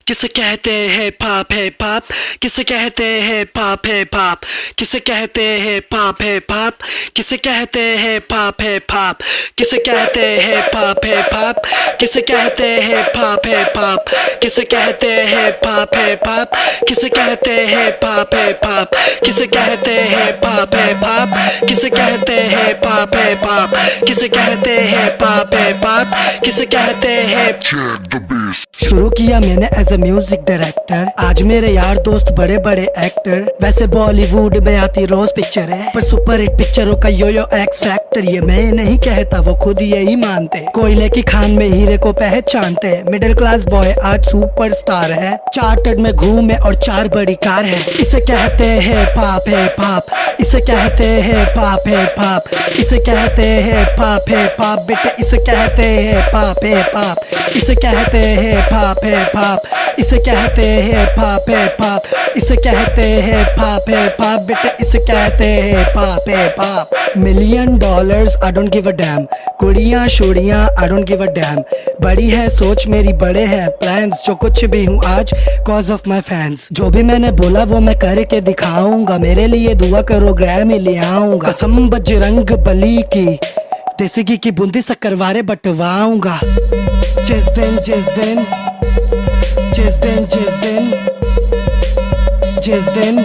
किसे कहते हैं पाप है पाप, किसे कहते हैं पाप है पाप, किसे कहते हैं पाप है पाप, किसे कहते हैं पाप है पाप, किसे कहते हैं पाप है पाप, किसे कहते हैं पाप है पाप, किसे कहते हैं पाप है पाप, किसे कहते हैं पाप है पाप, किसे कहते हैं पाप है पाप, किसे कहते हैं पाप है पाप, किसे कहते हैं पाप है पाप, किसे कहते हैं। शुरू किया मैंने एज ए म्यूजिक डायरेक्टर, आज मेरे यार दोस्त बड़े बड़े एक्टर। वैसे बॉलीवुड में आती रोज पिक्चर है, पर सुपर हिट पिक्चरों का यो एक्स फैक्टर। ये मैं नहीं कहता, वो खुद यही मानते। कोयले की खान में हीरे को पहचानते। मिडिल क्लास बॉय आज सुपर स्टार है, चार्टर्ड में घूमे और 4 बड़ी कार है। इसे कहते हैं पाप है पाप, इसे कहते हैं पाप है पाप, इसे कहते हैं पाप है पाप बेटे, इसे कहते हैं पाप है पाप, इसे कहते हैं पाप है पाप, इसे कहते हैं पाप है पाप, इसे कहते हैं पाप है पाप बेटे, इसे कहते हैं पाप है पाप। $1,000,000 I don't give a damn, कुड़ियाँ शुड़ियाँ I don't give a damn। बड़ी है सोच मेरी, बड़े हैं प्लान्स, जो कुछ भी हूँ आज कॉज ऑफ माई फैंस। जो भी मैंने बोला वो मैं करके दिखाऊंगा, मेरे लिए दुआ करो ग्रैमी ले आऊंगा। कसम बजरंग बली की, देसी घी की बूंदी शक्करवारे बटवाऊंगा। जिस दिन जिस दिन जिस दिन जिस दिन जिस दिन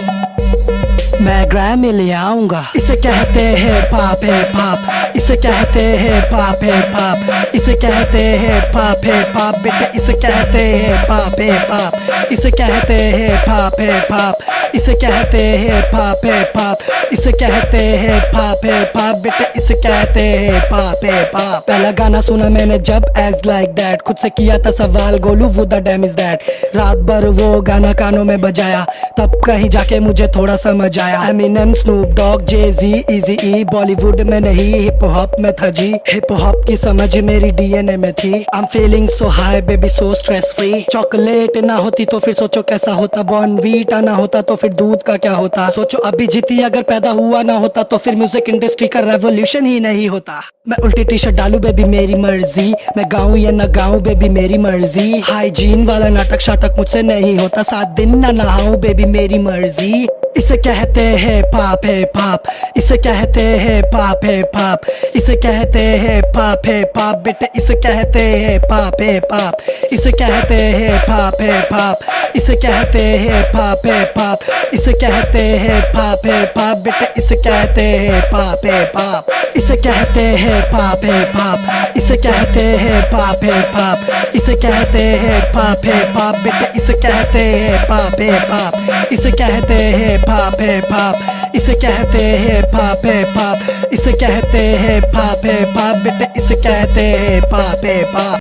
मैं ग्रैमी ले आऊंगा। इसे कहते हैं पाप है पाप, इसे कहते हैं पाप है पाप, इसे कहते हैं पाप है पाप बेटे, इसे कहते हैं पाप है पाप, इसे कहते हैं पाप है पाप, इसे कहते हैं पाप है पाप, इसे कहते हैं पाप है पाप बेटे, इसे कहते हैं पाप है पाप। पहला गाना सुना मैंने जब एज लाइक दैट, खुद से किया था सवाल गोलू वो द डैम इज दैट। रात भर वो गाना कानों में बजाया, तब कहीं जाके मुझे थोड़ा समझ आया। एमिनेम, स्नूप डॉग, जे-ज़ी, इजी-ई, बॉलीवुड में नहीं हिप हॉप में था जी। हिप हॉप की समझ मेरी डीएनए में थी। I am feeling so high baby so stress free. Chocolate ना होती तो फिर सोचो कैसा होता, बॉर्नवीटा ना होता तो फिर दूध का क्या होता। सोचो अभी जीती अगर पैदा हुआ ना होता तो फिर म्यूजिक इंडस्ट्री का रेवोल्यूशन ही नहीं होता। मैं उल्टी टी शर्ट डालू बेबी मेरी मर्जी, मैं गाऊं या ना गाऊं बेबी मेरी मर्जी। हाइजीन वाला नाटक शाटक मुझसे नहीं होता, 7 दिन ना नहाऊं बेबी मेरी मर्जी। इसे कहते हैं पाप है पाप, इसे कहते हैं पाप है पाप, इसे कहते हैं पाप है पाप बेटे, इसे कहते हैं पाप है पाप, इसे कहते हैं पाप है पाप, इसे कहते हैं पाप है पाप, इसे कहते हैं पाप है पाप बेटे, इसे कहते हैं पाप है पाप। इसे कहते हैं पाप है पाप, इसे कहते हैं पाप है पाप, इसे कहते हैं पाप है पाप बेटे, इसे कहते हैं पाप है पाप, इसे कहते हैं पाप है पाप, इसे कहते हैं पाप है पाप, इसे कहते हैं पाप है पाप बेटे, इसे कहते हैं पाप है पाप।